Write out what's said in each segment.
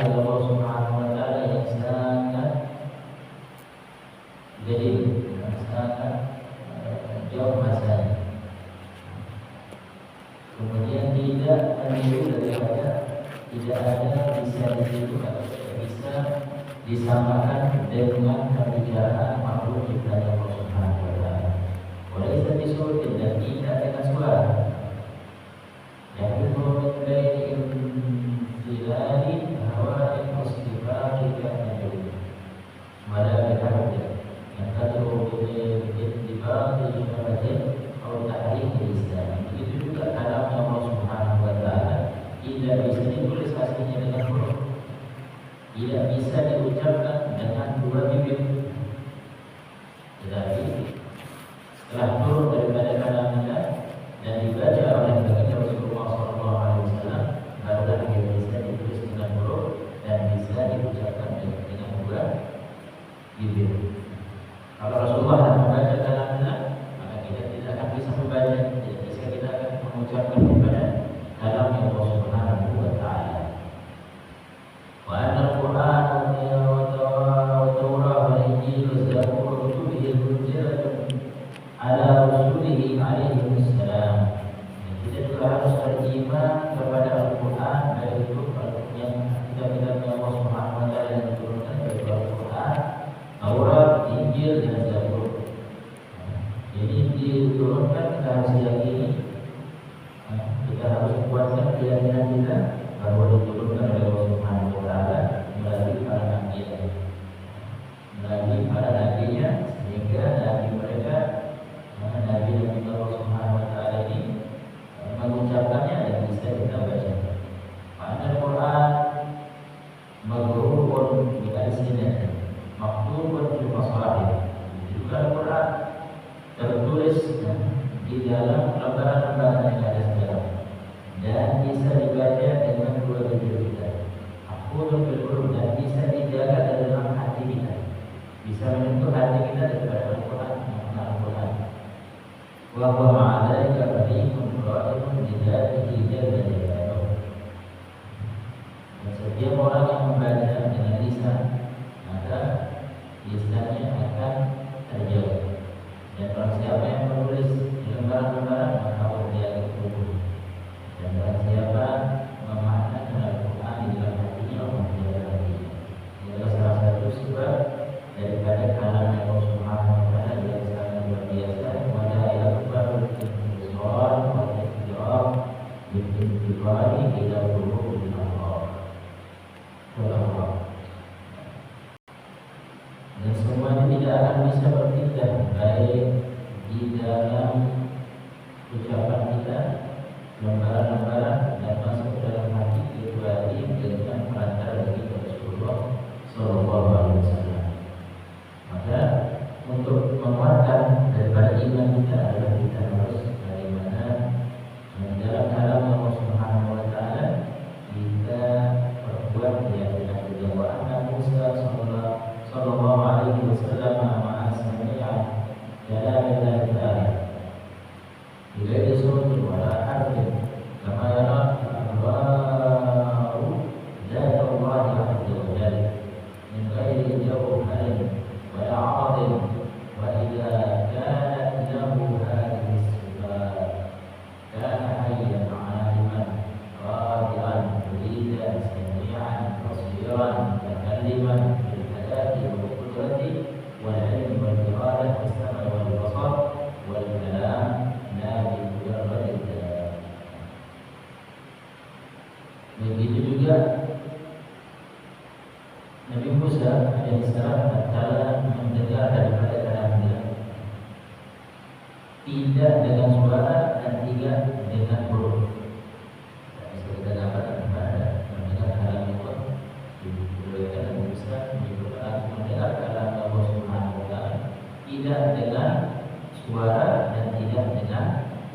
dari Allah Subhanahu wa taala yang sangat jadi sangat jauh masanya. Kemudian tidak meniru daripada tidak ada bisa ditiru atau tidak bisa disamakan dengan pembicaraan makhluk ciptaan Allah Subhanahu wa taala. Oleh itu disuruh dan tidak dengan suara. Yang itu mengenai intilali hawa mustifah kita menjadi pada kita yang tadi intiba di batin atau tahrif Islam. Begitu juga kalam Allah Subhanahu wa taala tidak bisa ditulis aslinya dengan huruf, tidak bisa diucapkan dengan dua bibir. Tetapi setelah turun daripada kalamnya dan dibaca oleh baginda Rasulullah SAW, barulah dia bisa ditulis dengan huruf dan bisa diucapkan dengan dua bibir. Kalau Rasulullah membaca kalamnya, maka kita tidak akan bisa membaca, tidak bisa kita akan mengucapkan kepada kalam Allah Subhanahu wa taala. Wa anna al-Qur'an wa Tawrah wal Injil wa Zabur wa kutubihi munzilatun ala rasulihi alaihi wassalam. Kita juga harus beriman kepada Al-Quran, baik itu yang kitab-kitabnya Allah Subhanahu wa taala yang diturunkan, baik Al-Quran, Taurat, Injil dan Zabur. Jadi diturunkan kita harus yakini, kita harus kuatkan keyakinan kita bahwa diturunkan oleh Allah Subhanahu wa taala melalui para nabi-nya, sehingga nabi mereka, nabi Allah Subhanahu wa taala ini mengucapkannya dan bisa kita baca. Al-Quran maghrurun bi alsinah maktubun fi masahif. Juga Al-Quran tertulis di dalam lembaran-lembaran yang ada sekarang dan bisa dibaca dengan dua bibir kita. Mahfuzun bil qulub, dan bisa dijaga dalam hati kita, bisa menyentuh hati kita daripada Al-Quran, makna Al-Quran. Wa huwa ma'alaika bari'un qa'imun bi dzatihi jalla jalaluhu. Dan setiap orang yang membaca dengan lisan, maka lisannya akan terjaga. Dan barang siapa yang menulis di lembaran-lembaran, maka dia akan berubah. Dan barang siapa memaknakan Al-Quran di dalam hatinya, Allah menjaga hatinya. Ini adalah salah satu sebab daripada kalam Allah Subhanahu wa taala yang sangat luar biasa. Wala yakbaru al-intisar wa al-ikhtiar bil-intifari ila qulubil Allah. Dan semuanya tidak akan bisa berpindah baik di dalam ucapan kita, lembaran-lembaran dan masuk ke dalam hati kecuali dengan perantara dari Rasulullah Sallallahu Alaihi Wasallam. Maka untuk menguatkan daripada iman kita adalah kita harus bagaimana dalam kalam Allah Subhanahu wa taala kita perbuat keyakinan kita bahwa Musa Sallallahu Alaihi Wasallam ma'a sami'a kalamallah ta'ala. Bila disuruh wala harfin kama yara Allahu zat Allah azza wa jalla min ghairi jawharin wa a'adin wa idza kanat lahu hadhihi sifat kana hayyan 'aliman radi'an muridan sami'an basiran mutakalliman bil hayati wal qudrati wal 'ilmi wal iradah was sam'i wal basar wal kalam. Begitu juga Nabi Musa alaihissalam tatkala mendengar daripada kalamnya, tidak dengan suara dan tidak dengan huruf. Bisa kita dapatkan pada mendengar kalam Allah. Diberikan Nabi Musa mendengar kalam Allah Subhanahu wa taala tidak dengan suara dan tidak dengan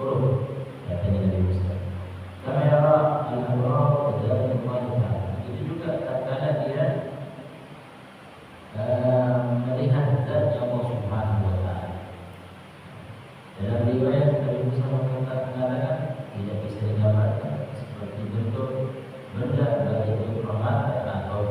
huruf. Katanya Nabi Musa. Kamera al-Qur'an dari Allah. Itu juga tatkala dia melihat zat Allah Subhanahu wa taala. Dalam riwayat Nabi Musa mengatakan tidak bisa digambarkan seperti bentuk benda baik itu permata atau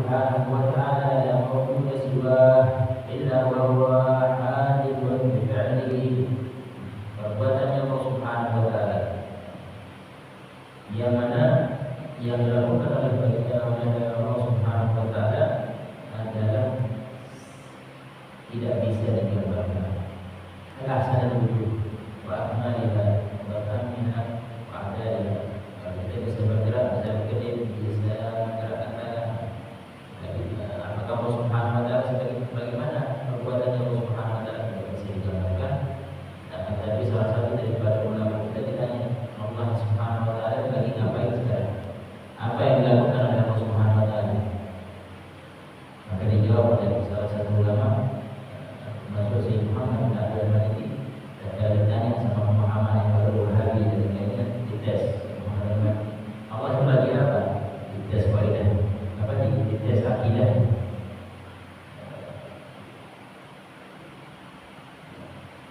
subhanahu wa ta'ala la mawjuda siwah illa wa huwa hadithun bi fi'lihi. Perbuatannya Allah subhanahu wa ta'ala yang mana yang dilakukan oleh Allah subhanahu wa ta'ala adalah tidak bisa digambarkan. Al-ahsan al-wujud wa akmaliha wa tammiha wa adaliha. Kita bisa bergerak, bisa berkedip, bisa menggerakkan tangan. Apakah Allah subhanahu wa ta'ala bagaimana perbuatannya Allah subhanahu wa ta'ala tidak bisa digambarkan. Tapi salah satu daripada ulama kita ditanya, Allah subhanahu wa ta'ala lagi ngapain sekarang? Apa yang dilakukan oleh Allah subhanahu wa ta'ala? Maka dijawab oleh salah satu ulama, Masuk Syekh Muhammad bin Abdul Maliki, ketika ditanya sama pemahaman yang baru Wahabi dan lainnya, dites Allah itu lagi apa? Dites waidah, apa dites akidah.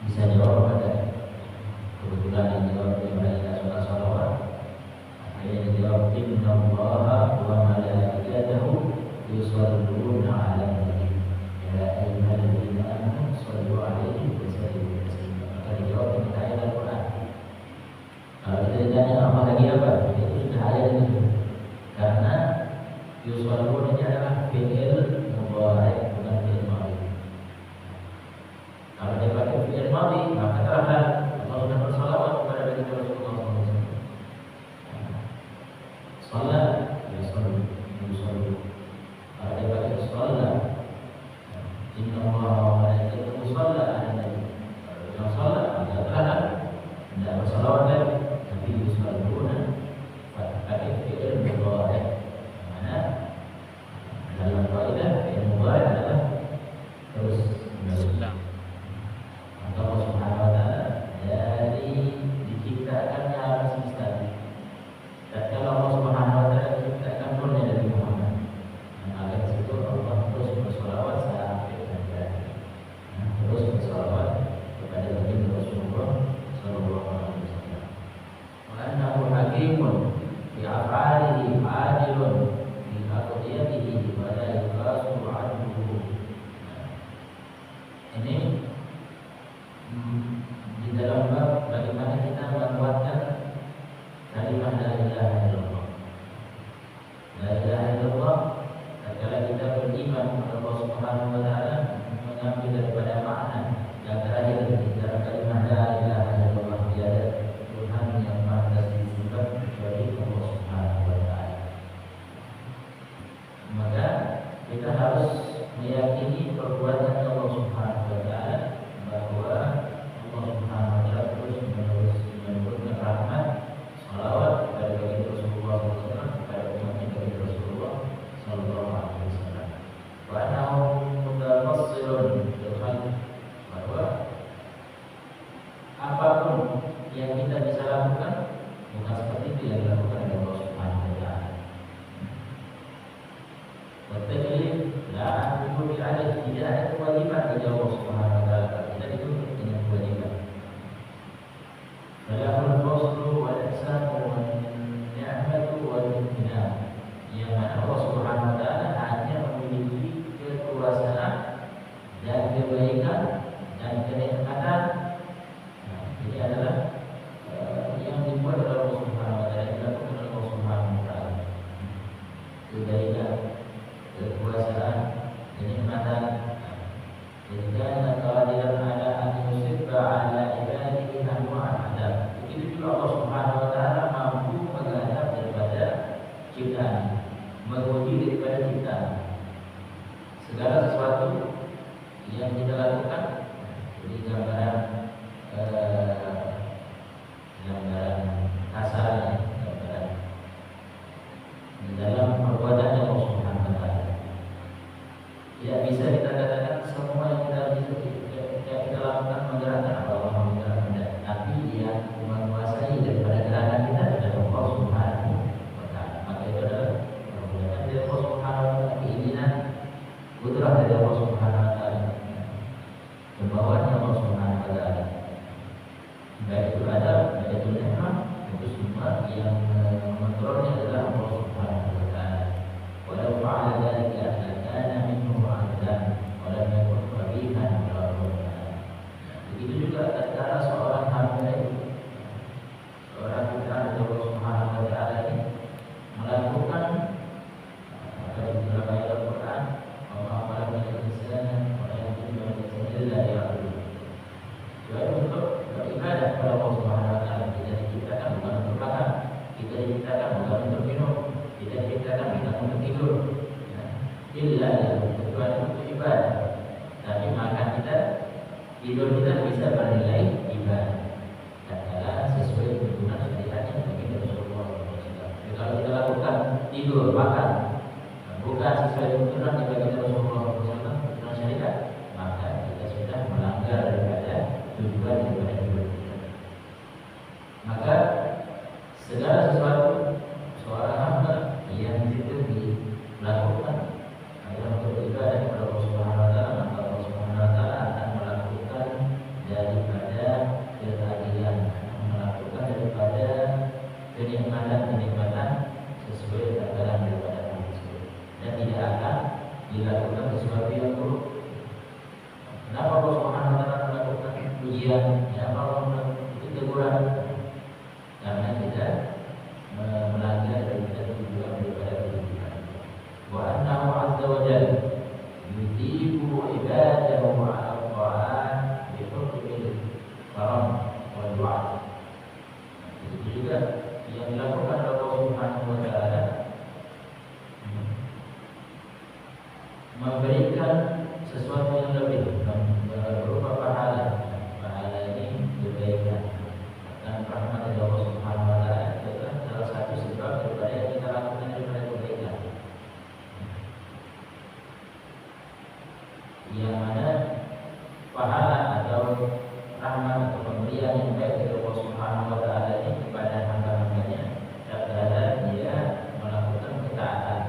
Bisa jawab pada kebetulan yang jawab di mana surat salawat. Akhirnya dijawab inna Allaha wa malaikatahu yusalluna 'alan nabi ya ayyuhalladzina amanu shallu 'alaihi wa sallimu taslima. Maka dijawab dengan ayat Al-Qur'an. Kalau kita ditanya apa lagi apa, itu sudah ayat itu. Karena yusalluna ini adalah fi'il mudhari bukan fi'il madhi. Kalau dia pakai fi'il madhi, maka terhadap Allah sudah bersalawat kepada Nabi Rasulullah SAW. Salat, ya salat, yusallu. Kalau dia pakai salat, inna Allah wa malaikatahu yusalluna 'alan nabi. Kalau dia salat, dia terhadap tidak bersalawat lagi, tapi yusalluna pakai fi'il mudhari. Mana dalam kaidah fi'il mudhari adalah terus menerus. Allah subhanahu wa ta'ala dari diciptakannya alam semesta. Dan kalau Allah subhanahu wa ta'ala diciptakan nurnya dari Muhammad, maka di situ Allah terus bersolawat sampai akhir. Terus bersolawat kepada Nabi Rasulullah sallallahu alaihi wasallam. Wa annahu hakimun fi af'alihi adilun fi aqdiyatihi wa la yuqasu 'anhu. Ini di dalam bab bagaimana kita menguatkan kalimat la ilaha illallah. La ilaha illallah, tatkala kita beriman kepada Allah Subhanahu wa taala, mengambil daripada makna yang terakhir dari kalimat la ilaha illallah, tiada Tuhan yang pantas disembah kecuali Allah Subhanahu wa taala. Maka kita harus meyakini perbuatan Allah Subhanahu wa taala, bahwa Allah Subhanahu wa taala terus menerus menurunkan rahmat, salawat kepada baginda Rasulullah SAW, kepada umatnya baginda Rasulullah SAW. Wa annahu mutawassilun bil khalq, bahwa apapun yang kita bisa lakukan bukan seperti itu yang dilakukan oleh Allah Subhanahu wa taala. Bertaklif la a'budu bi adad, tidak ada kewajiban bagi Allah Subhanahu wa taala, tidak dituntut dengan kewajiban. Falahul faslu wal ihsanu wan ni'matu wal imtinan, yang mana Allah Subhanahu wa taala hanya memiliki kekuasaan dan kebaikan dan kenikmatan. Ini adalah yang dibuat oleh Allah Subhanahu wa taala, dilakukan oleh Allah Subhanahu wa taala. Kebaikan, kekuasaan, kenikmatan. Jika qadiran ala an yusibba ala ibadihi anwa'an adab. Begitu juga Allah Subhanahu wa taala mampu menghadap daripada ciptaan, menguji daripada ciptaan. Segala sesuatu yang kita lakukan, jadi gambaran kasarnya, gambaran di dalam perbuatannya Allah Subhanahu wa taala. Tidak bisa kita katakan semua yang kita lakukan menggerakkan Allah menggerakkan, tapi yang menguasai daripada gerakan kita adalah Allah Subhanahu wa taala. Maka itu adalah perbuatan dari Allah Subhanahu wa taala, keinginan, kudrah dari Allah Subhanahu wa taala, kemauannya Allah Subhanahu wa taala. Baik itu ada, baik itu nikmat, itu semua yang mengontrolnya adalah Allah Subhanahu wa taala. untuk tidur, ya. Illa kecuali untuk ibadah. Tapi makan kita, tidur kita bisa bernilai ibadah. Adalah sesuai tuntunan syariatnya bagi Rasulullah SAW. Kalau kita lakukan tidur, makan, bukan sesuai tuntunan yang bagi Rasulullah SAW, tuntunan syariat, maka kita sudah melanggar daripada tujuan daripada hidup kita. Maka segala sesuatu seorang hamba yang itu dilakukan adalah untuk ibadah kepada Allah Subhanahu wa taala, maka Allah Subhanahu wa taala akan melakukan daripada keadilan, melakukan daripada kenikmatan-kenikmatan sesuai takaran daripada hal tersebut, dan tidak akan dilakukan sesuatu yang buruk. Kenapa Allah Subhanahu wa taala melakukan ujian? Kenapa Allah melakukan teguran? Karena kita melanggar daripada tujuan daripada kehidupan. Wa annahu azza wa jalla yudibu ibadahu ala ta'at bi hukmil karam wal du'a. Itu juga yang dilakukan oleh Allah Subhanahu wa taala, memberikan sesuatu yang lebih berupa pahala. Pahala ini kebaikan dan rahmat dari Allah Subhanahu wa taala adalah salah satu sebab daripada yang kita lakukan daripada kebaikan. Yang mana pahala atau rahmat atau pemberian yang baik dari Allah Subhanahu wa taala ini kepada hamba-hambanya tatkala dia melakukan ketaatan.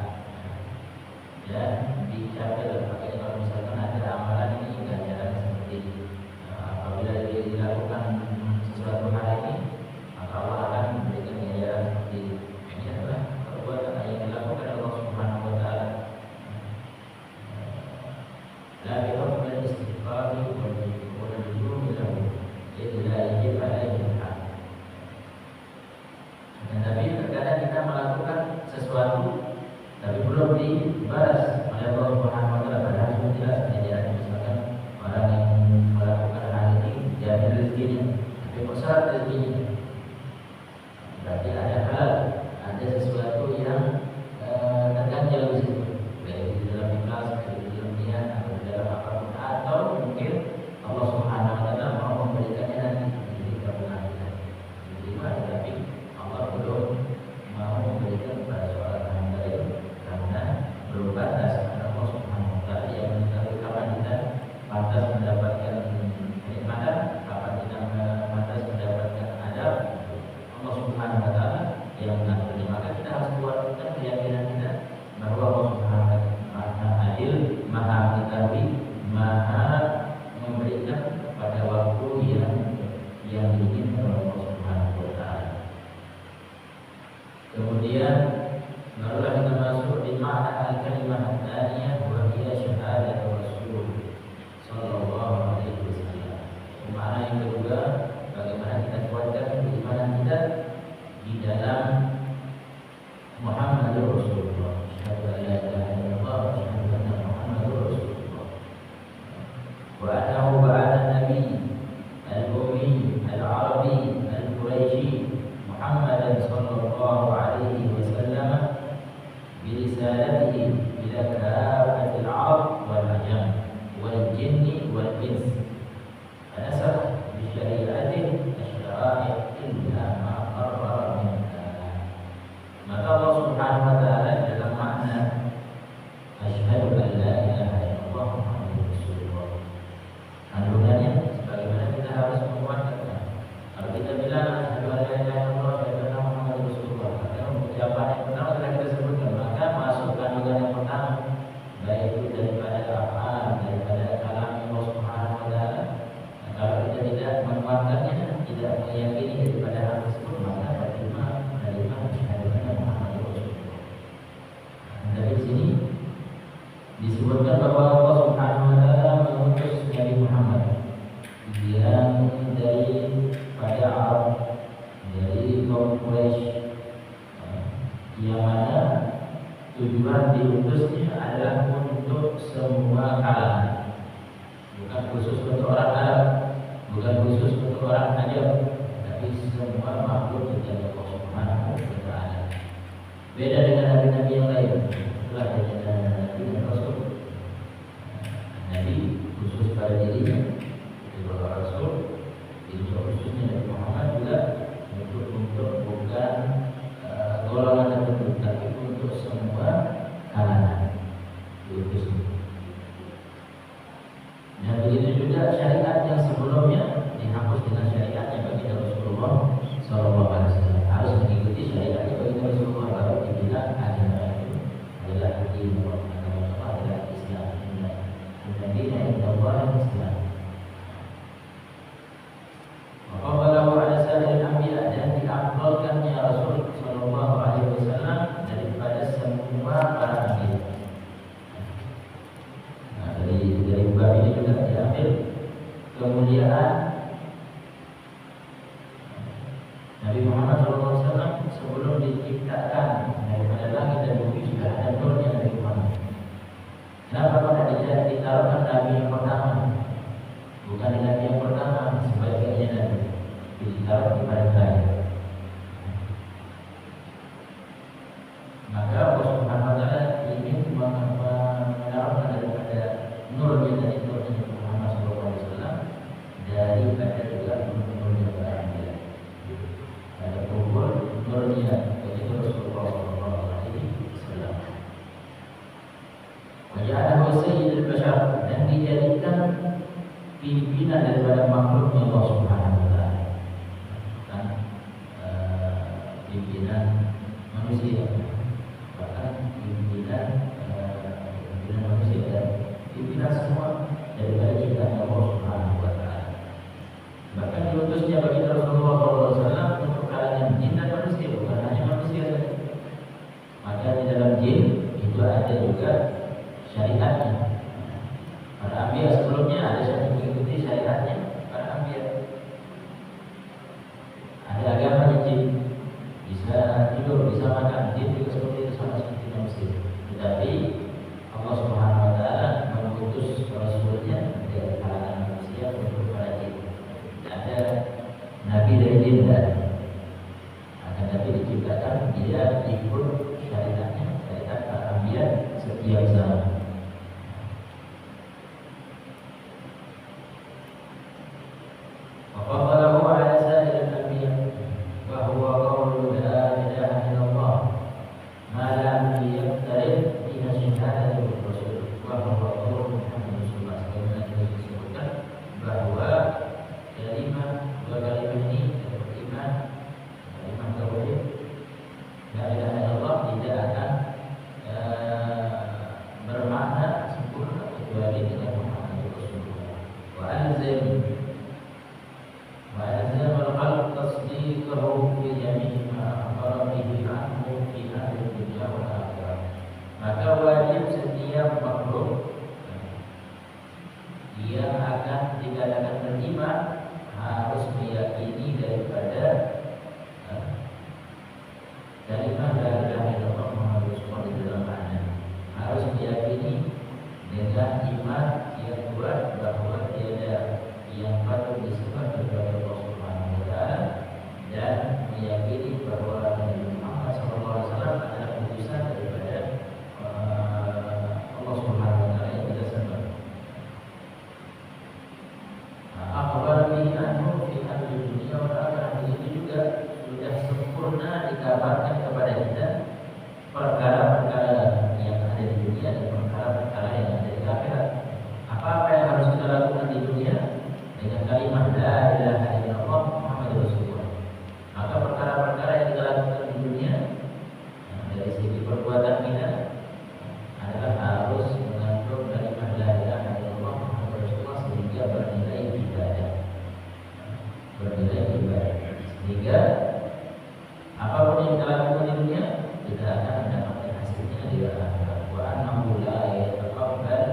Dan dicatat pakai kalau misalkan ada amalan ini ganjaran seperti ini. Apabila dia dilakukan sesuatu hal ini, maka Allah akan memberikan ganjaran seperti ini. Ini adalah perbuatan yang dilakukan oleh Allah Subhanahu wa taala. La bi'amil istighfari wal nujumi lahu illa yajib alaihi al-haq. Dan tapi terkadang kita melakukan sesuatu tapi belum dibalas oleh Allah Subhanahu wa taala, padahal sudah jelas ganjarannya. Misalkan orang yang melakukan hal ini jadi rezekinya, tapi kok syarat rezekinya? Berarti ada hal, ada sesuatu yang terganjal di situ, baik di dalam ikhlas, baik di dalam niat, atau di dalam apapun, atau mungkin Allah Subhanahu wa taala mau memberikannya nanti di kabulkan kita. Diterima, tetapi Allah belum mau memberikan kepada seorang hamba itu karena belum batas. Karena Allah Subhanahu wa taala yang mengetahui kapan kita pantas mendapatkan kenikmatan, kapan kita pantas mendapatkan adab. Allah Subhanahu wa taala yang mengatur. Maka kita harus kuatkan keyakinan kita bahwa Allah Subhanahu wa taala Maha Adil, Maha Mengetahui, Maha memberikan pada waktu yang diinginkan oleh Allah Subhanahu wa taala. Kemudian barulah kita masuk di makna al-kalimah tsaniyah wa hiya syahadat Rasul sallallahu alaihi wasallam. Makna yang kedua, bagaimana kita kuatkan keimanan kita di dalam Muhammadur Rasulullah. Syahadu an la ilaha illallah wa syahadu anna Muhammadur Rasulullah. Wa annahu ba'atha nabi al-ummi al-arabi al-quraishi Muhammadan sallallahu alaihi wasallam برسالته إلى كافة العرب والعجم والجن والإنس فنسخ بشريعته الشرائع إلا ما قرر منها. Maka Allah Subhanahu wa taala dalam makna asyhadu an la ilaha illallah Muhammadur Rasulullah, kandungannya sebagaimana kita harus menguatkan. Kalau kita bilang asyhadu an la ilaha illallah Muhammadur Rasulullah, maka ucapan yang pertama telah kita sebutkan, maka masuk kandungan yang pertama, baik itu daripada af'al, daripada kalam Allah Subhanahu wa taala. Kalau kita tidak menguatkannya, tidak meyakini daripada hal tersebut, maka terima asyhadu anna Muhammadur Rasulullah. Dari sini disebutkan bahwa Allah Subhanahu wa taala mengutus Nabi Muhammad yang dari pada Arab, dari kaum Quraisy, yang mana tujuan diutusnya adalah untuk semua kalangan, bukan khusus untuk orang Arab, bukan khusus untuk orang Ajam, tapi semua makhluk dari Allah Subhanahu wa taala. Beda dengan nabi-nabi yang lain. Itulah hanya nabi dan rasul. Nabi khusus pada dirinya, sebagai rasul. Itu khususnya Nabi Muhammad juga untuk bukan golongan tertentu, tapi untuk semua kalangan diutus. Dan begitu juga syariat yang sebelumnya dihapus dengan syariatnya bagi Rasulullah SAW. Harus mengikuti syariatnya bagi Rasulullah, baru dibilang agama itu adalah agama adalah Islam. Jadi Allah Islam. Wafalahu ala sa'iril anbiya, dan diafdalkannya Rasul sallallahu alaihi wasallam daripada semua para nabi. Nah, dari bab ini juga diambil kemuliaan Nabi Muhammad SAW sebelum diciptakan daripada langit dan bumi sudah ada nurnya Nabi Muhammad. Kenapa pada ditaruhkan Nabi yang pertama? Bukan Nabi yang pertama sebagai Nabi, ditaruh di padang raya. Maka Allah Subhanahu wa taala ingin menaruhkan daripada nurnya dari nurnya Nabi Muhammad SAW daripada juga nurnya para nabi. Ada kumpul nurnya yaitu Rasulullah SAW. Wajah sayyidul bashar, dan dijadikan pimpinan daripada makhluknya Allah Subhanahu wa taala. Kan pimpinan manusia, bahkan pimpinan manusia dan pimpinan semua daripada ciptaan Allah Subhanahu wa taala. Bahkan diutusnya bagi Rasulullah SAW untuk kalangan jin dan manusia, bukan hanya manusia saja. Maka di dalam jin itu ada juga syariatnya. Para anbiya sebelumnya ada yang mengikuti syariatnya para anbiya. Ada agama jin, bisa tidur, bisa makan, jin juga seperti itu, sama seperti manusia. Tetapi Allah Subhanahu wa taala mengutus rasulnya dari kalangan manusia untuk para jin. Ada nabi dari jin dan akan nabi diciptakan dia ikut syariatnya, syariat para anbiya setiap zaman. وفضله على سائر الأنبياء وهو قول لا إله إلا الله ما لم يقترن بها شهادة الرسول وهو قول محمد صلى الله عليه وسلم. Kita disebutkan bahwa kalimat dua kalimat ini beriman, kalimat tauhid la ilaha illallah tidak akan bermakna sempurna kecuali dengan Muhammad Rasulullah. Wa alzam al-qalb tasdiqahu fi jami'i ma akhbara bihi anhu fi hadhihi dunya wal akhirah. Maka wajib setiap makhluk yang akan dikatakan beriman harus meyakini daripada kalimat la ilaha illallah Muhammadur Rasulullah di dalam makna. Harus meyakini dengan iman yang kuat bahwa tiada yang patut disembah kecuali Allah Subhanahu wa taala, dan meyakini bahwa Nabi Muhammad SAW adalah utusan daripada Allah Subhanahu wa taala yang kita sembah. Akhbar bihi anhu fi hadhihi dunya wal akhirah, ini juga sudah sempurna dikabarkan kepada kita perkara-perkara yang ada di dunia dan perkara-perkara yang ada di akhirat. Apa-apa yang harus kita lakukan di dunia dengan kalimat la ilaha illallah Muhammadur Rasulullah. Maka perkara-perkara yang kita lakukan di dunia dari segi perbuatan kita adalah harus mengandung kalimat la ilaha illallah Muhammadur Rasulullah sehingga bernilai ibadah. Bernilai ibadah. Sehingga apapun yang kita lakukan di dunia kita akan mendapatkan hasilnya di akhirat. Wa annahu la yataqabbal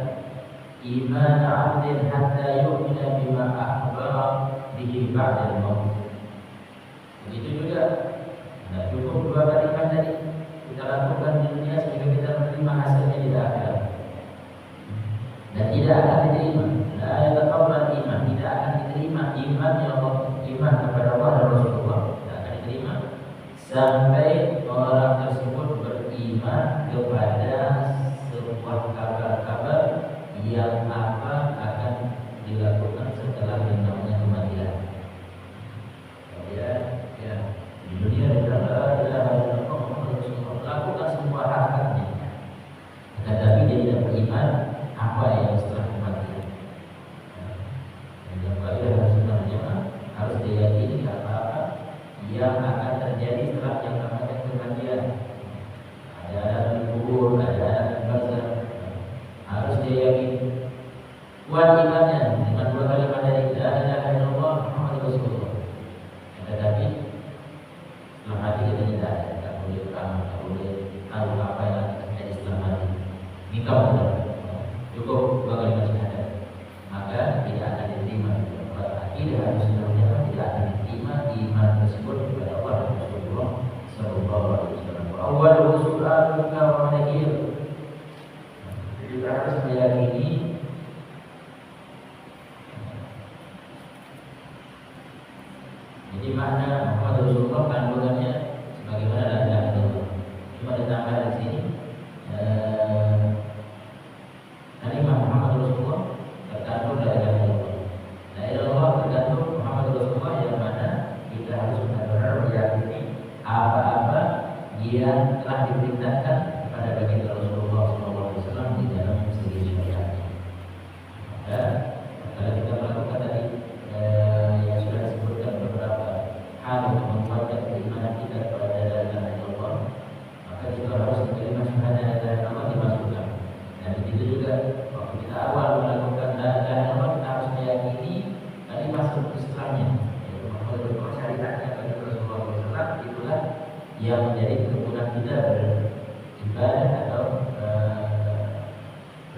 iman 'abdin hatta yu'mina bima akhbara bihi ba'da al-maut. Begitu juga tidak cukup dua kalimat tadi kita lakukan di dunia sehingga kita menerima hasilnya di akhirat, dan tidak akan diterima. La yataqabbal iman, tidak akan diterima iman yang Allah, iman kepada Allah dan Rasulullah tidak akan diterima sampai orang tersebut kepada sebuah kabar-kabar yang apa akan dilakukan setelah yang namanya kematian. Ya, di dunia adalah lakukan semua hak-haknya, tetapi dia tidak beriman apa yang setelah kematian. Yang harus harus diyakini apa-apa yang akan terjadi setelah yang namanya kematian. Ada kubur, ada barzakh. Harus diyakini. Kuat imannya dengan dua kalimat dari la ilaha illallah Muhammadur Rasulullah. Tetapi setelah mati kita tidak boleh beramal, tidak boleh tahu apa yang akan terjadi setelah mati. Ini kamu cukup dua kalimat syahadat, maka tidak akan diterima. Akidah Ahlussunnah tidak akan diterima iman tersebut kepada Allah dan Rasulullah sallallahu alaihi wasallam. Awal su'alun wa nakir. Jadi harus meyakini jadi makna Muhammad Rasulullah kandungannya sebagaimana la ilaha illallah. Cuma ditambah di sini kalimat Muhammad Rasulullah terkandung la ilaha illallah. La ilaha illallah terkandung Muhammad Rasulullah yang mana kita harus benar-benar meyakini apa-apa yang telah diperintahkan kepada baginda Rasulullah SAW di dalam segi syariat. Maka kalau kita melakukan tadi yang sudah disebutkan beberapa hal untuk menguatkan keimanan kita kepada la ilaha illallah, maka kita harus menerima syahadat la ilaha illallah dimasukkan. Dan begitu juga waktu kita awal melakukan la ilaha illallah, kita harus meyakini tadi masuk setelahnya, yaitu Muhammad Rasulullah, syariatnya bagi Rasulullah SAW. Itulah yang menjadi kebutuhan kita beribadah atau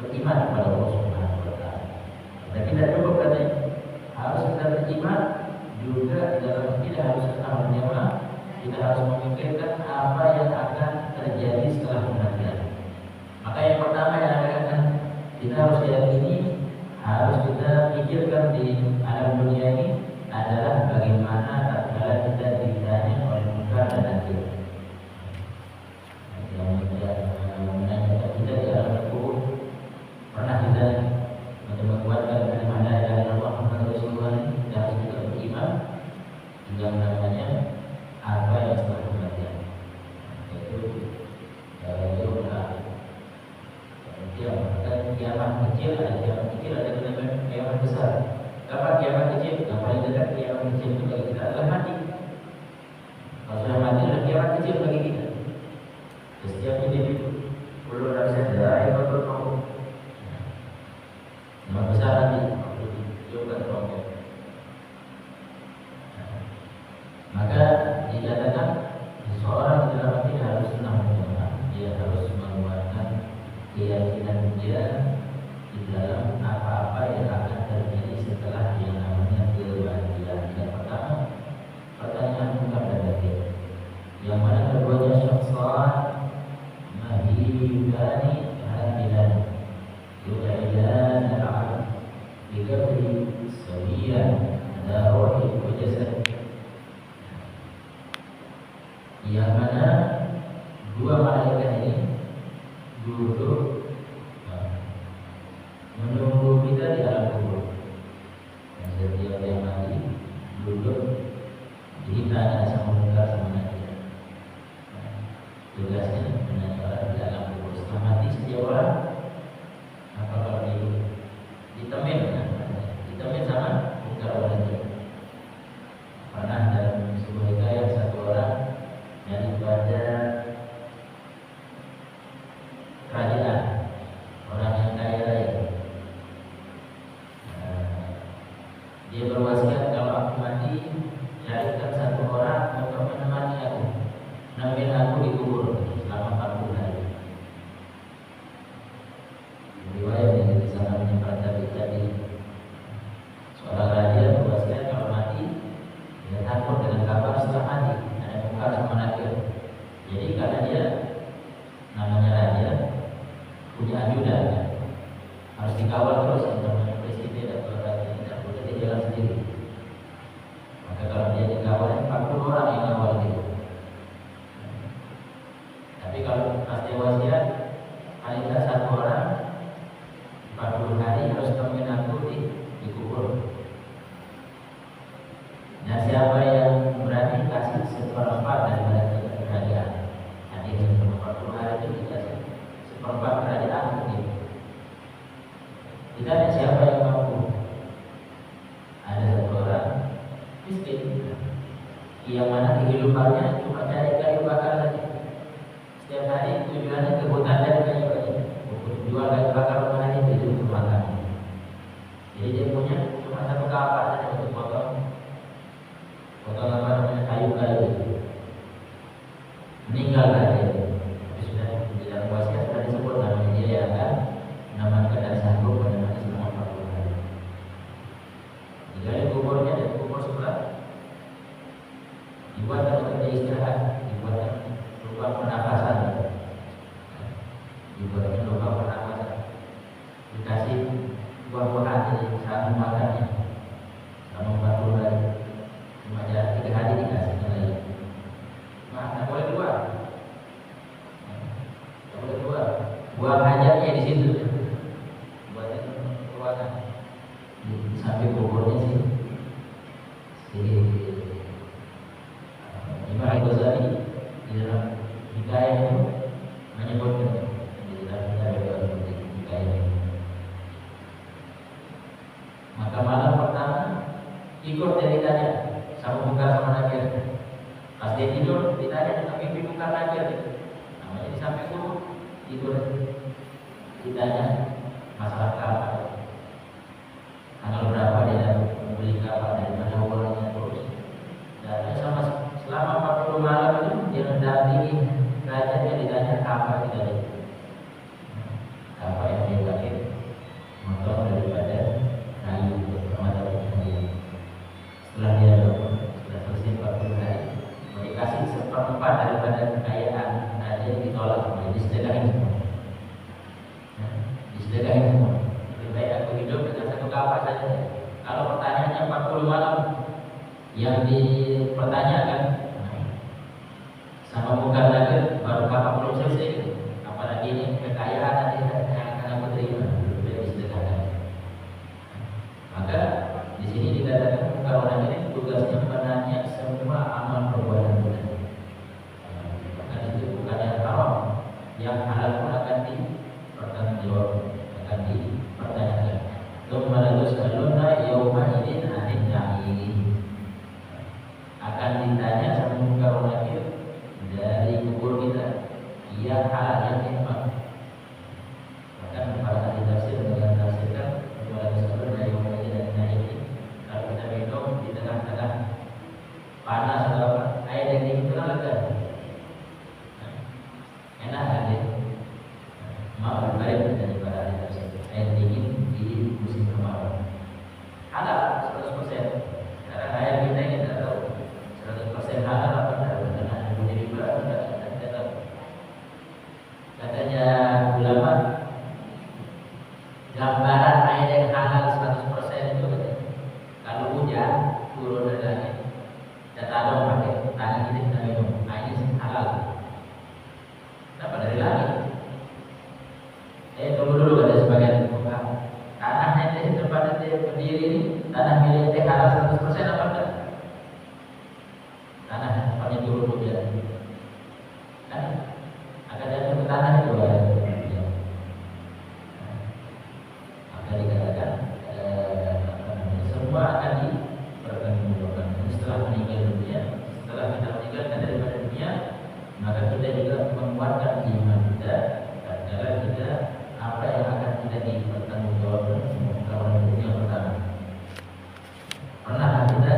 beriman kepada Allah Subhanahu wa taala. Dan tidak cukup katanya, harus kita beriman juga di dalam kita harus tahu jamaah, kita harus memikirkan apa yang akan terjadi setelah kematian. Maka yang pertama yang akan kita harus yakini, harus kita pikirkan di alam dunia ini adalah bagaimana tatkala kita ditanya oleh munkar dan nakir. Yang menanyakan kita di alam kubur, pernah kita untuk menguatkan kalimat la ilaha illallah Muhammadur Rasulullah ini, kita harus juga beriman yang namanya apa yang setelah kematian, yaitu kiamat kecil, ada kiamat kecil, ada kiamat besar. Kapan kiamat kecil? Yang paling dekat kiamat kecil itu bagi kita adalah mati. Kalau sudah mati adalah kiamat kecil bagi kita. Setiap individu perlu ada sadar yang bertemu. Yang besar nanti waktu juga terobek. Maka dikatakan seseorang di dalam hati harus senang menjawab. Dia harus menguatkan keyakinan dia di dalam apa-apa yang akan terjadi setelah yang namanya kematian. Yang pertama, pertanyaan munkar dan nakir. Yang mana keduanya syaksan mahiyudani hamilan yu'idan al-'abd bigabri sawiyan ala ruhi wa jasad. Yang mana dua malaikat ini duduk menunggu kita di alam kubur. Dan setiap yang mati duduk ditanya sama munkar sama nakir. Tugasnya menanya orang di alam kubur. Setelah mati setiap orang apa kalau ditemin sama munkar dan nakir. Pernah dalam sebuah hikayat satu orang daripada kerajaan, orang yang kaya raya, dia berwasiat kalau aku mati carikan satu orang untuk menemani aku, nemenin aku di kubur selama 40 hari. Riwayat yang disampaikan para tabi'in tadi, seorang raja berwasiat kalau mati dia takut dengan kabar setelah mati ada munkar sama nakir. Jadi karena dia namanya raja punya ajudan, harus dikawal terus yang namanya presiden atau raja, tidak boleh dia jalan sendiri. Maka kalau dia dikawal 40 orang yang ngawal dia. Tapi kalau pas dia wasiat Ditanya siapa yang mampu? Ada satu orang miskin, yang mana kehidupannya cuma cari kayu bakar saja. Setiap hari tujuannya ke hutan dan kayu bakar. Jual kayu bakar rumah hari itu untuk makan. Jadi dia punya cuma satu kapak saja untuk potong apa namanya kayu-kayu itu. Meninggal dia. Tapi sudah di dalam wasiat sudah disebut namanya dia yang akan menamatkan dan sanggup menemani selama 40 hari. Digali kuburnya dari kubur sebelah, dibuatkan untuk dia istirahat, dibuatkan lubang pernafasan, dibuatkan lubang pernafasan, dikasih buah-buahan jadi sambung makannya selama 40 hari. Cuma jarak 3 hari dikasihkan lagi. Nah, boleh keluar. Tak boleh keluar. Buang hajatnya di situ. Buat keluarkan. Di samping kuburnya sih. Imam Al-Ghazali di dalam hikayah itu menyebutkan di dalam hikayah. Maka malam pertama ikut dia ditanya sama muka sama nakir. Pas dia tidur ditanya tentang mimpi muka nakir. Namanya di samping kubur tidur ditanya masalah kapal. Tanggal berapa dia membeli kapal, dari mana uangnya terus. Dan selama 40 malam itu dia mendampingi raja, dia ditanya apa tidak ada. Apa yang dia pakai motor daripada kayu permata sendiri. Setelah dia sudah selesai 40 hari, mau dikasih 1/4 daripada kekayaan raja, ditolak, disedekahin semua. Disedekahin semua. Lebih baik aku hidup dengan satu kapak saja. Kalau pertanyaannya 40 malam yang dipertanyakan sama bukan lagi baru kapak belum selesai, apalagi ini kekayaan nanti yang akan aku terima, lebih disedekahkan. Maka di sini dikatakan kalau orang ini tugasnya menanya semua amal perbuatan kita. Maka itu bukan yang haram, yang halal pun akan dipertanggungjawab, akan dipertanyakan. Tsumma latus'alunna yawma idzin 'anil na'im. Akan ditanya sama muka nakir dari kubur kita yang halal yang nikmat. Bahkan para ahli tafsir dengan tafsirkan kepada sahabat dari Umar dan Nabi, kalau kita minum di tengah-tengah panas atau apa, air yang dingin itu lega, enak kan ya? Mau baik dari para ahli tafsir, air dingin di musim kemarau halal 100%. Karena air kita tidak tahu 100% halal apa tidak, karena ada menjadi berat tidak tahu. Katanya ulama, gambaran air yang halal 100% itu kalau hujan turun dari langit, kita taruh pakai tangan kita minum, ini halal. Dapat dari langit. Tunggu dulu, ada sebagian bukan tanahnya di tempat dia berdiri ini, tanah milik dia halal 100% apa enggak? Tanah tempatnya turun hujan, kan akan jatuh ke tanah itu ya. Maka dikatakan semua akan dipertanggungjawabkan setelah meninggal dunia. Setelah kita meninggalkan daripada dunia, maka kita juga menguatkan iman kita, adalah kita apa yang akan kita dipertanggungjawabkan. Kalau yang pertama, pernah kita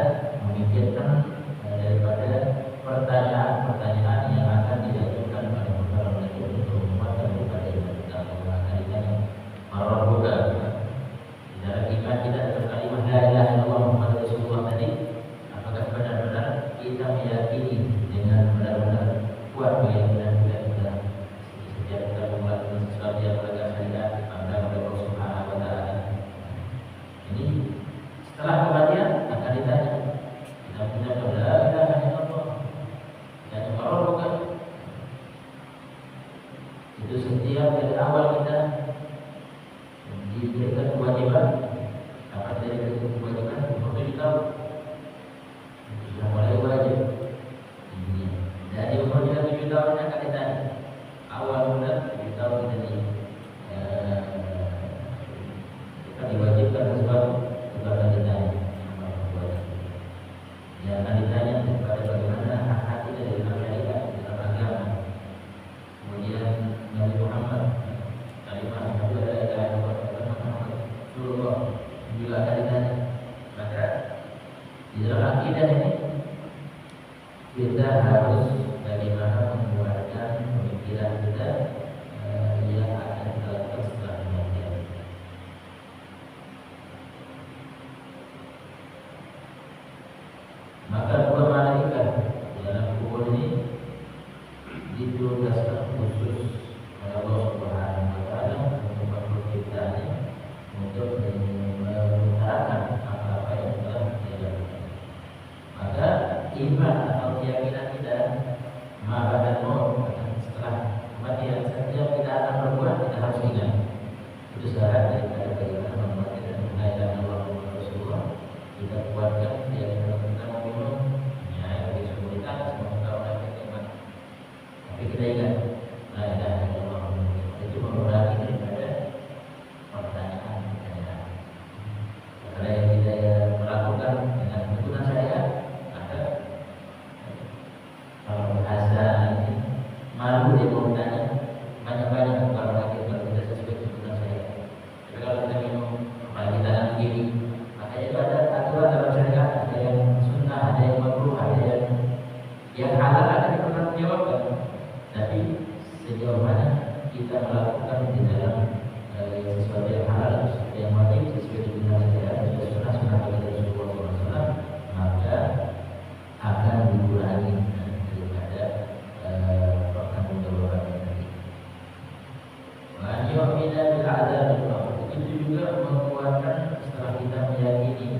yu'mina bil adzabil qabr. Itu juga menguatkan setelah kita meyakini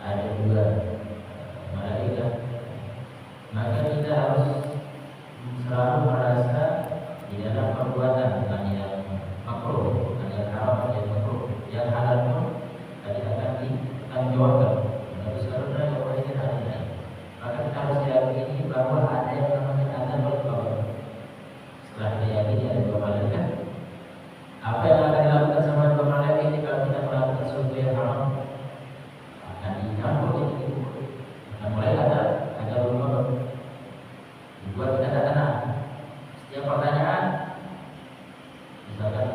ada dua malaikat, maka kita harus selalu merasa di dalam perbuatan, bukan yang makruh, bukan yang haram, yang makruh, yang halal pun tadi akan ditanjurkan. Harus selalu merasa bahwa ini ada. Maka kita harus yakini bahwa ada yang namanya azabul qabr. Setelah kita yakini ada dua malaikat, apa yang akan dilakukan sama dua malaikat ini kalau kita melakukan sesuatu yang haram? Akan dicampur itu. Akan mulai ada azabul qabr. Dibuat kita tak tenang. Setiap pertanyaan, misalkan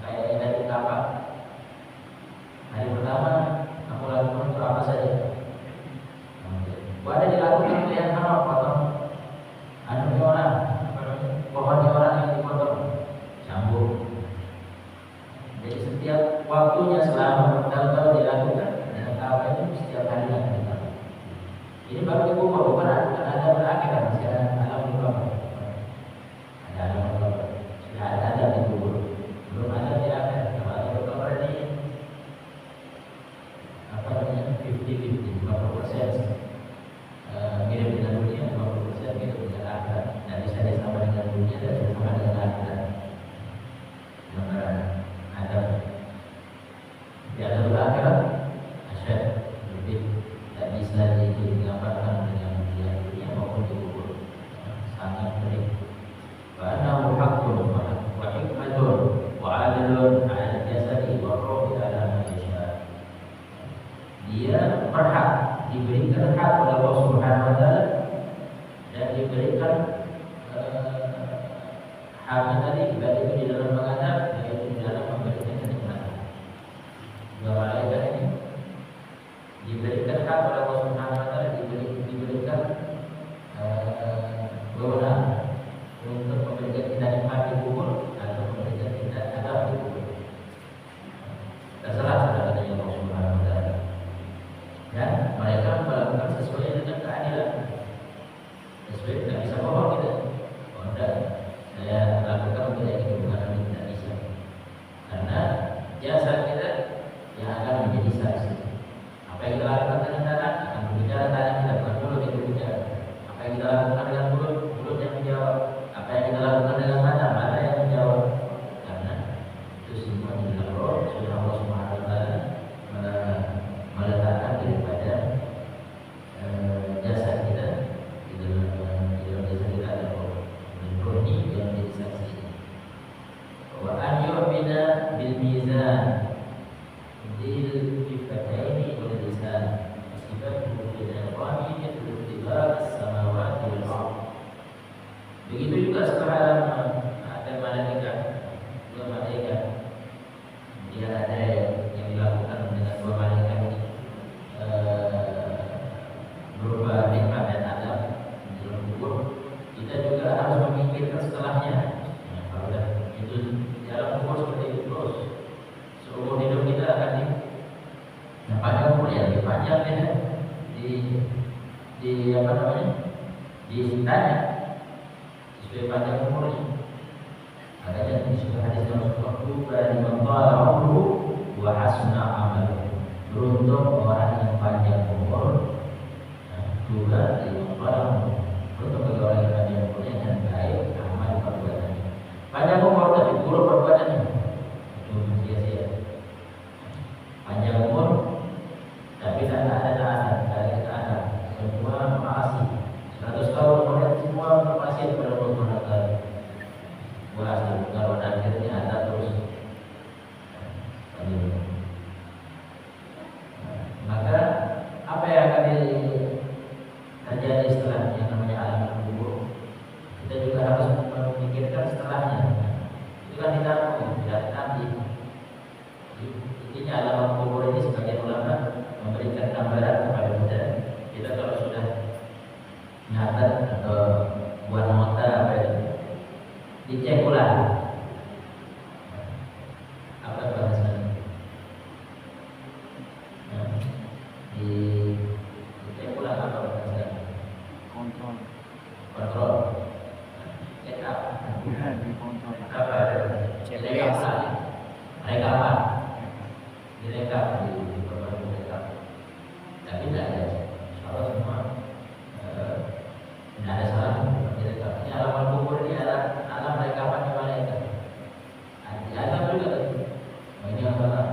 kayak dari apa? Hari pertama kamu lakukan untuk apa saja? Ada dilakukan pilihan haram, potong anu orang, pohon orang yang dipotong, cambuk. Jadi setiap waktunya selama bertahun-tahun dilakukan dengan apa itu setiap hari dilakukan. Ini baru dikubur, bukan ada berakhirat, masih ada alam kubur. Ada alam kubur, sudah ada dikubur, belum ada di akhirat. Kalau ada kubur ini apa namanya 50-50, 50%. Mirip dengan dunia, 50% mirip dengan akhirat. Tidak bisa disama dengan dunia dan sama dengan akhirat. Maka ada di alam akhirat asyad lebih tidak bisa digambarkan dengan dunia maupun dikubur. Sangat pelik. Wa annahu haqqun wa hikmatun wa 'adlun 'ala jasadi wa ruhi 'ala ma yasha. Dia berhak, diberikan hak oleh Allah Subhanahu wa taala dan diberikan haknya tadi, baik itu di dalam mengadab, baik itu di dalam memberikan kenikmatan. Dua malaikat ini diberikan hak oleh Allah Subhanahu wa taala, diberikan wewenang untuk memberikan kita nikmat di kubur atau memberikan kita adab di kubur. Terserah saudara dari Allah Subhanahu wa taala. Dan mereka melakukan sesuai dengan keadilan. Sesuai, tidak bisa bohong kita. Oh enggak, saya lakukan untuk yang itu, bukan itu, tidak bisa. Karena jasa kita yang akan menjadi saksi. Apa yang kita lakukan dengan tangan akan berbicara tangan kita, bukan mulut yang berbicara. Apa yang kita lakukan dengan mulut, mulut yang menjawab. Apa yang kita lakukan dengan mata, mata yang menjawab. Karena itu semua di dalam roh, sudah Allah Subhanahu wa taala meletakkan daripada jasa kita di dalam jasa kita ada roh, dan roh ini yang menjadi saksi. Wa an yu'mina bil mizan dil kifataini wal lisan sifatuhu fil irami mithlu tibaq as-samawati wal ardh. Begitu juga setelah ada malaikat, dua malaikat, dia ada yang dilakukan dengan dua malaikat ini berupa nikmat dan adab di dalam kubur. Kita juga harus memikirkan setelahnya. Kalau itu di dalam kubur seperti itu terus, seumur hidup kita akan panjang umur ya, dipanjang ya, di apa namanya, ditanya sesuai panjang umurnya. Makanya di sebuah hadis yang Rasulullah bagi mentala umruhu wa hasuna amaluhu. Beruntung orang yang panjang umur, juga di mentala umruhu. Beruntung bagi orang yang panjang umurnya dan baik amal perbuatannya. Panjang umur tapi buruk perbuatannya, itu sia-sia. Panjang umur tapi tak ada taatan, tak ada ketaatan, semua maasi. 100 tahun kemudian semua maksiat kepada Allah Subhanahu wa taala. Wah, kalau akhirnya ada terus. Maka apa yang akan terjadi setelah yang namanya alam kubur? Kita juga harus memikirkan setelahnya. Itu kan tidak nanti. Intinya alam kubur ini sebagian ulama memberikan gambaran kepada kita. Kita kalau sudah nyatat atau buat nota apa itu, dicek ulang apa bahasanya, dicek ulang apa bahasanya, kontrol, check up, apa ada, check rekapan, direkam di program direkam. Tapi tidak ada, kalau semua tidak ada salah direkam. Ini alamat kubur ini alam rekapan yang malaikat. Di alam juga tadi. Ini yang salah,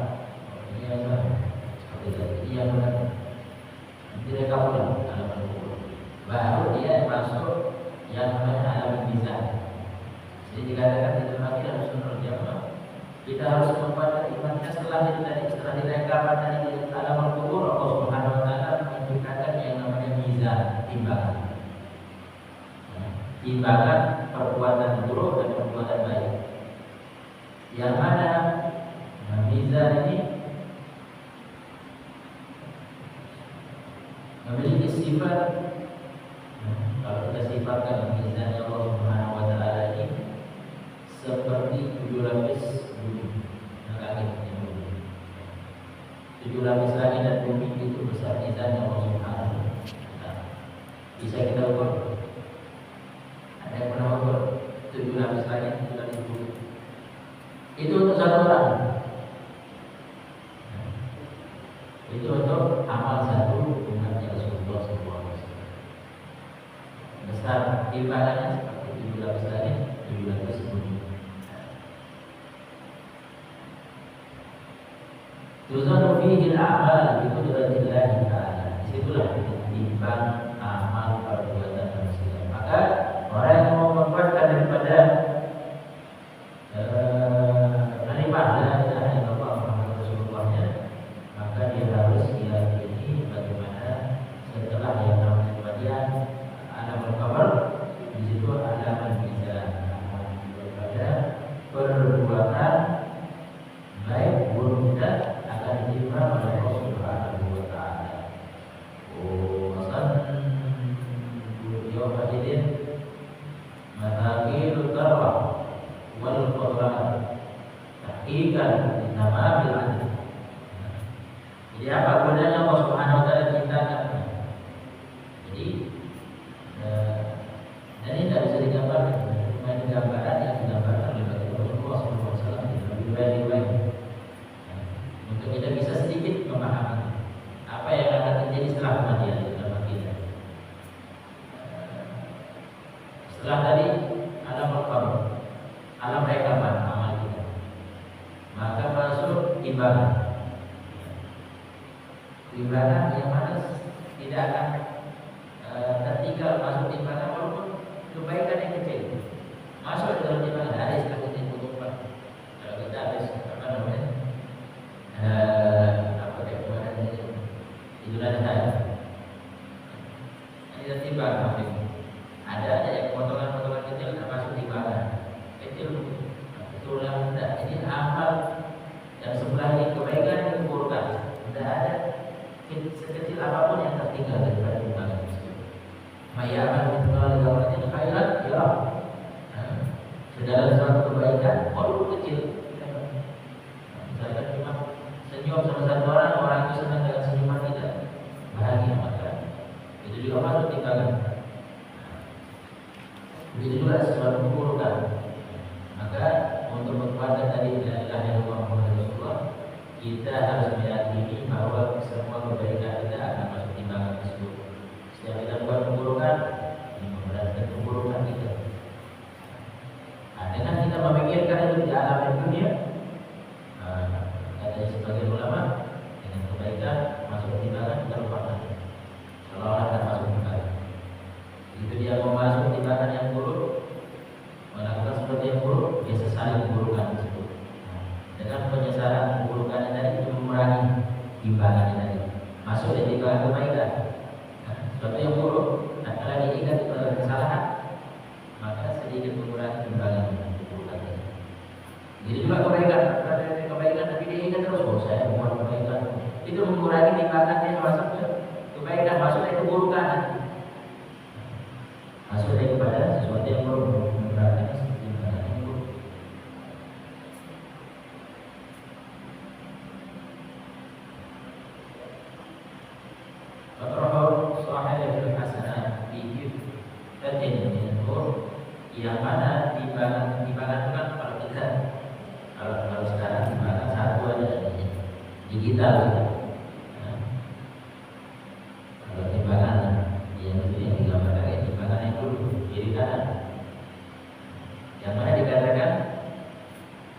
ini yang salah. Seperti tadi, ini yang benar. Direkam ulang alamat kubur. Baru dia masuk yang namanya alam mizan. Jadi dikatakan di dalam akidah Ahlussunnah wal Jamaah, kita harus membuat imannya setelah direkaman tadi di alam kubur. Allah Subhanahu wa taala menciptakan yang namanya mizan, timbangan. Timbangan perbuatan buruk dan perbuatan baik. Yang mana mizan ini memiliki sifat, kalau kita sifatkan mizan Allah Subhanahu wa taala ini seperti 7 lapis bumi, langit dan bumi. 7 lapis langit dan bumi itu besar mizan Allah Subhanahu wa taala. Bisa kita ukur? Ada yang pernah ukur 7 lapis langit, 7 lapis bumi? Itu untuk satu orang. Itu untuk amal satu umatnya Rasulullah SAW. Besar timbangannya seperti 7 lapis langit, 7 lapis bumi. Tuzanu fihi al-a'mal bi qudratillah ta'ala. Disitulah ditimbang amal perbuatan manusia. Maka orang yang mau memperkuatkan daripada menimah la ilaha illallah Muhammadur Rasulullah-nya, maka dia harus diyakini bagaimana setelah yang namanya kematian alam kubur, di situ ada mizan, daripada perbuatan baik buruk kita akan ditimbang oleh Allah Subhanahu wa taala. Masan yawma idin mataqilu tarwa wal qadran tahqiqan nama bil adl. Jadi apa gunanya Allah Subhanahu wa taala ciptakan? Jadi dan ini tidak bisa digambarkan. Cuma gambaran yang digambarkan oleh Rasulullah SAW di dalam riwayat-riwayat. Untuk kita bisa sedikit memahami apa yang akan terjadi setelah kematian dalam kita. Setelah tadi alam kubur, alam rekaman amal kita, maka masuk timbangan. Timbangan yang mana tidak akan tertinggal masuk timbangan walaupun kebaikan yang kecil masuk dalam timbangan. Ada istilah kecil kutuban. Kalau kita habis apa namanya apa kayak kemarin Idul Adha, ini tertimbang masih ada yang potongan-potongan kecil tidak masuk timbangan kecil tulang tidak. Ini amal yang sebelahnya kebaikan dan keburukan tidak ada sekecil apapun yang tertinggal daripada timbangan tersebut. Mayaman mitqala dzarratin khairan yarah. Segala sesuatu kebaikan walaupun kecil. Misalkan cuma senyum sama satu orang, orang itu senang dengan senyuman kita, bahagia, maka itu juga masuk timbangan. Begitu juga sesuatu keburukan. Maka untuk berpuasa tadi la ilaha illallah Muhammadur Rasulullah, kita harus meyakini bahwa semua kebaikan kita akan masuk timbangan tersebut. Setiap kita buat keburukan, ini memberatkan keburukan kita. Nah, dengan kita memikirkan itu di alam dunia, ada sebagian ulama dengan kebaikan masuk timbangan kita lupakan, seolah-olah akan masuk timbangan. Itu dia mau masuk timbangan yang buruk, melakukan seperti yang buruk, dia sesali keburukan tersebut. Dengan penyesalan keburukan tadi itu mengurangi timbangan tadi. Masuk di timbangan kebaikan. Sesuatu yang buruk, tak lagi diingat itu adalah kesalahan, maka sedikit mengurangi timbangan keburukan tadi. Jadi juga kebaikan, ada kebaikan tapi diingat terus, oh saya buat kebaikan, itu mengurangi timbangan dia masuk ke kebaikan, masuk dari keburukan, masuk dari kepada sesuatu yang buruk, mengurangi timbangan yang buruk. Fatrahu sahih hasanah fi fatin nur, yang mana timbangan itu kan kalau kita kalau sekarang timbangan satu digital. Nah, kalau timbangan yang itu yang digambarkan ya, timbangan yang dulu kiri kanan, yang mana dikatakan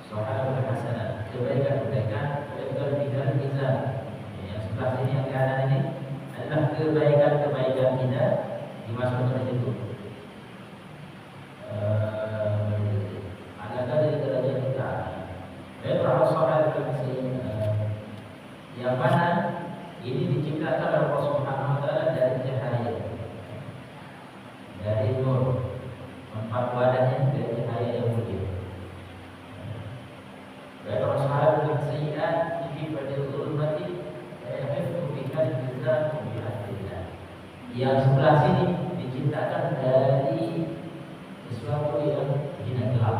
soal berhasanah, kebaikan-kebaikan tidak bisa. Yang sebelah sini yang kanan ini adalah kebaikan-kebaikan kita dimasukkan di situ. Ada dari derajat kita. Berapa soal yang mana ini diciptakan oleh Allah Subhanahu wa taala dari cahaya, dari nur, empat wadahnya dari cahaya yang putih. Berapa soal sayyi'at fi badil zulmati yahfu bika al-jazaa bi hadillah. Yang sebelah sini diciptakan dari sesuatu yang tidak gelap.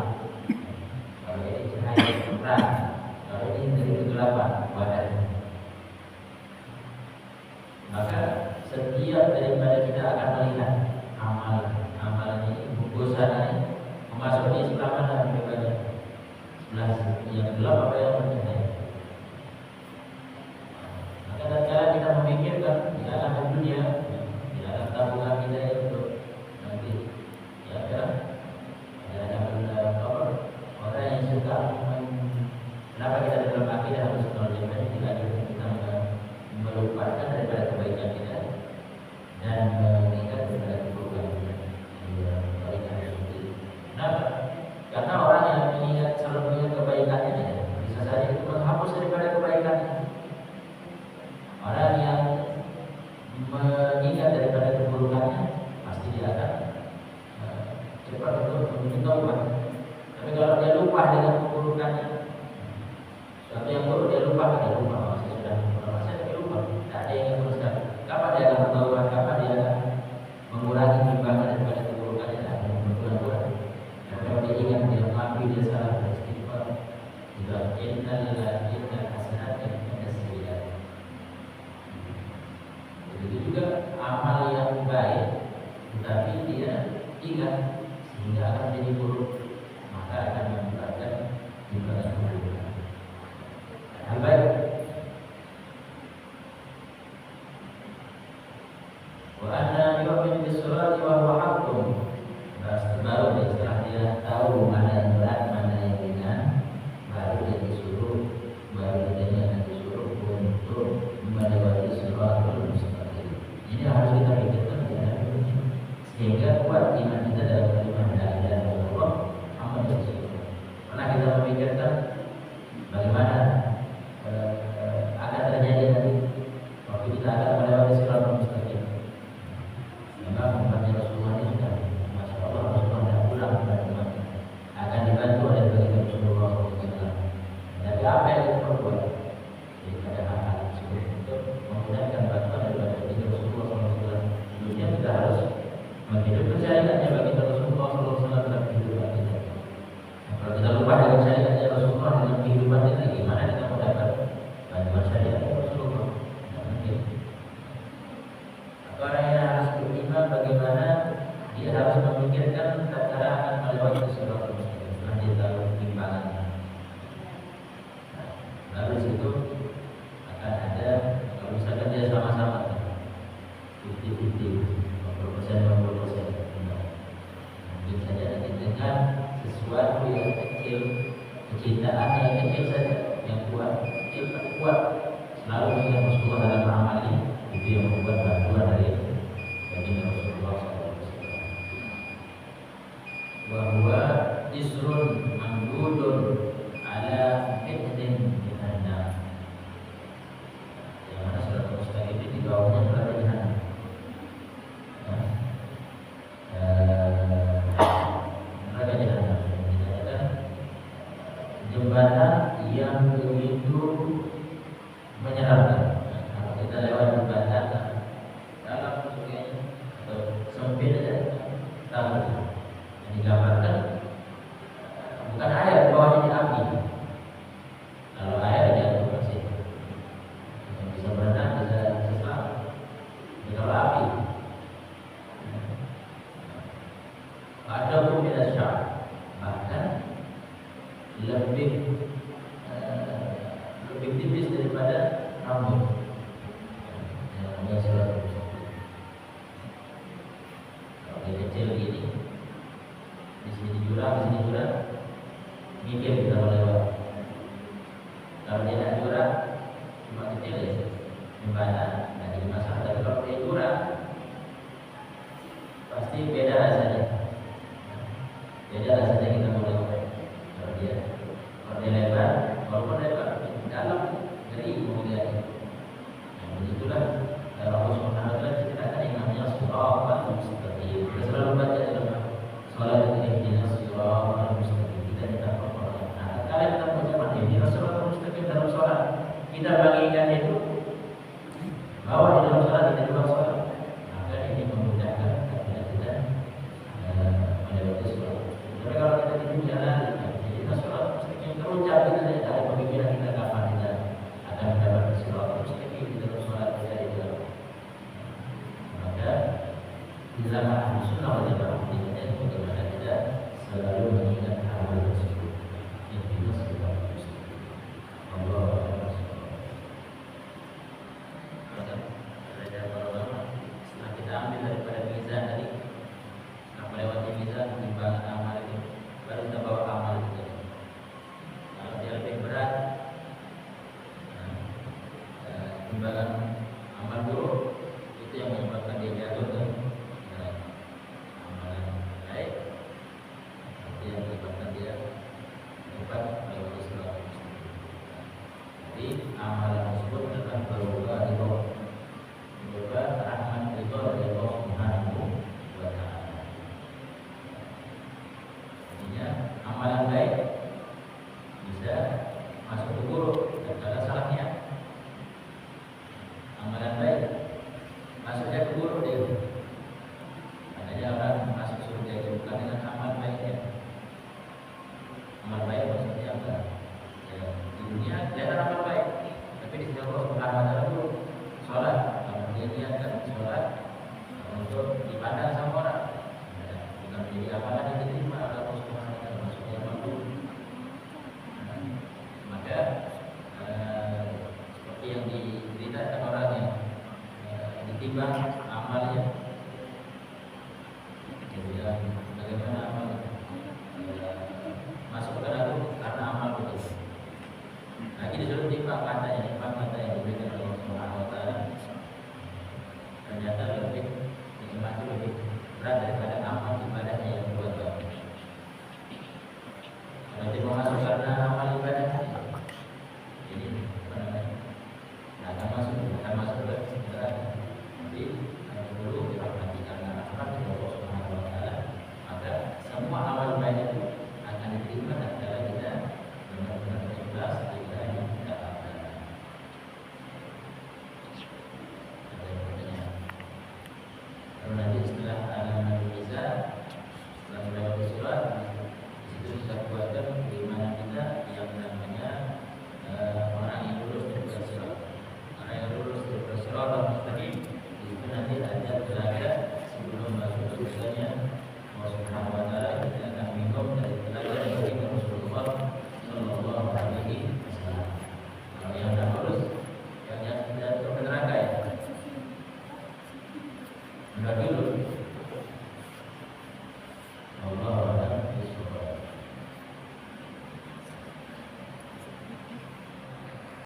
Kalau ini cahaya yang terang, kalau ini dari kegelapan wadahnya. Maka setiap daripada kita akan melihat amalan ini, busana memasuki sebelah mana daripada sebelah yang gelap apa yang bercahaya. Maka tatkala kita memikirkan di alam dunia, di alam tabungan kita itu nanti ya kan ada orang yang suka kenapa kita dalam akidah harus menolak tidak kita melupakan daripada kebaikan kita dan mengingat daripada keburukan kita. Kenapa? Karena orang yang mengingat selalu mengingat kebaikannya bisa saja itu menghapus daripada kebaikannya. Orang yang mengingat daripada keburukannya pasti dia akan cepat untuk menuntut taubat. Tapi kalau dia lupa dengan keburukannya, sesuatu yang buruk dia lupa masih sudah bermasa tapi lupa, tak ada yang teruskan. Kapan dia akan bertaubat? Kapan dia akan mengurangi timbangan daripada keburukannya? Tak ada berbuat. Kalau dia ingat dia mengakui dia salah beristighfar, juga innal hasanat yudhibna sayyi'at. Begitu juga amal yang baik, tetapi dia ingat sehingga akan menjadi buruk, maka akan menyebabkan timbangan keburukan. Hal baik. Wa anna yu'min bis-surati wa huwa haqqun. Baru setelah dia tahu mana yang berat, mana yang ringan, baru dia disuruh, untuk melewati siratal mustaqim. Ini harus kita pikirkan sehingga kuat iman kita dalam kalimat la ilaha illallah Muhammadur Rasulullah. Pernah kita memikirkan bagaimana akan terjadi nanti waktu kita akan melewati siratal mustaqim. Memang umatnya Rasulullah ini sudah, masya Allah, Rasulullah sudah pulang kepada umatnya, akan dibantu oleh baginda Rasulullah SAW. Tapi apa yang kita perbuat daripada hal-hal tersebut untuk memudahkan bantuan daripada baginda Rasulullah SAW. Dunia kita harus menghidupkan syariatnya baginda Rasulullah SAW dalam kehidupan kita. Kalau kita lupa dengan syariatnya Rasulullah dalam kehidupan kita, gimana kita mau dapat bantuan syariatnya Rasulullah? Tidak mungkin. Orang yang harus beriman bagaimana dia harus memikirkan cara akan melewati siratal mustaqim setelah dia tahu timbangannya. Lalu situ akan ada, kalau misalkan dia sama-sama 50-50, 50%, mungkin saja nanti dengan sesuatu yang kecil, kecintaan yang kecil saja, yang kuat, selalu ingat Rasulullah dalam amal ini, itu yang membuat bantuan dari baginda Rasulullah SAW. Bahwa isrun mamdudun ala fitnin minanna, yang mana siratal mustaqim ini di bawahnya neraka jahanam. Neraka jahanam dikatakan jembatan yang begitu menyeramkan. Kalau kita lewat jembatan dalam sungai atau sempit saja, tahu yang digambarkan bukan air, bawahnya ini api. Kalau air dia bersih, yang bisa berenang, bisa selamat. Jadi kalau api, ada pun tidak syar, bahkan lebih lebih tipis daripada rambut. Yang namanya siratul mustaqim. Kalau dia kecil gini, di sini jurang, mikir kita mau lewat. Kalau dia tidak jurang, cuma kecil ya, jembatan, tidak jadi masalah. Tapi kalau dia jurang, pasti beda rasanya. Beda rasanya kita mau lewat. Kalau dia lebar, walaupun lebar, dalam ngeri mau lihat. Nah, begitulah Allah Subhanahu wa taala ceritakan yang namanya shiratal mustaqim. Kita selalu baca dalam salat ihdinas shiratal mustaqim. Kita minta pertolongan. Nah, kalau kita mengucapkan ihdinas shiratal mustaqim dalam salat, kita bagikan itu bahwa di dalam salat kita juga salat. Maka ini memudahkan apabila kita melewati salat. Tapi kalau kita tidak jalan, ihdinas shiratal mustaqim terucap kita tidak ada pemikiran kita kapan kita akan mendapat shiratal mustaqim di dalam salat kita di dalam. Maka di zaman Ahlu Sunnah wal Jamaah ini bagaimana kita selalu mengingat hal tersebut. Ihdinas shiratal mustaqim. Allah setelah kita ambil daripada mizan tadi, setelah melewati mizan timbangan amal itu, baru kita bawa amal itu. Kalau dia lebih berat, timbangan amal buruk itu yang menyebabkan dia jatuh ke amalan baik, itu yang menyebabkan dia dapat melewati shiratal mustaqim. Jadi amalan tersebut adalah berupa rahmat ridho dari Allah Subhanahu wa taala. Artinya amalan baik bisa masuk ke buruk dan ada salahnya. Amalan baik masuknya ke buruk dia. Makanya orang masuk surga itu bukan dengan amal baiknya. Amal baik maksudnya apa? Ya, di dunia kelihatan amal baik, tapi di sisi Allah Subhanahu wa taala buruk. Sholat, kalau dia niatkan sholat untuk dipandang sama orang, bukan menjadi amalan yang diterima oleh Allah Subhanahu wa taala, maksudnya mampu. Maka seperti yang diceritakan orang yang ditimbang amalnya, dia bilang bagaimana amal masuk ke neraka karena amal betul. Lagi disuruh timbang katanya.